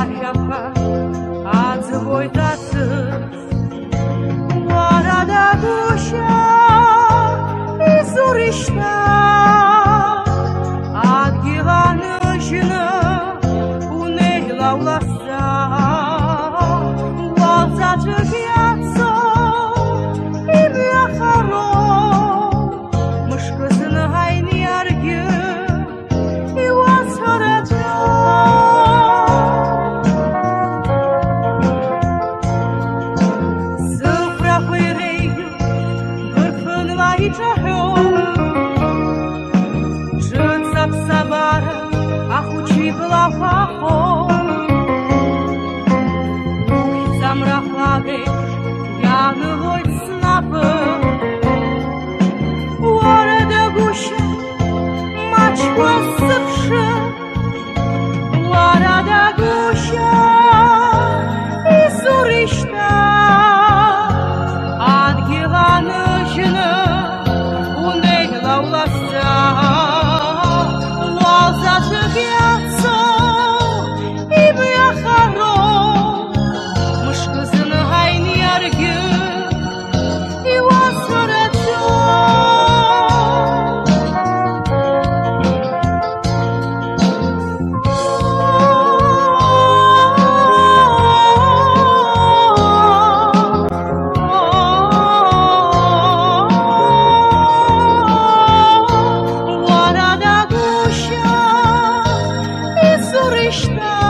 Lohariapa atzvoitatsis Varada dusha izurishta Adgilanıjını uney laulasa Valzatı giyatso imyacharo Mышкызını hayni yargı Ивас харата Sıfra hıyreyü Gırfınla içahyo Жыцап сабара Ахучи была фахо Ухицам рахлагы Янылой снапы Уарада гуща Мачква сыпшы Уарада гуща И сурышта Ангеланыжыны Уней лауласа Уалзаты гятсо И бяхаро Мышкызыны хайни яргы И васарачо Varada guşa, izurishta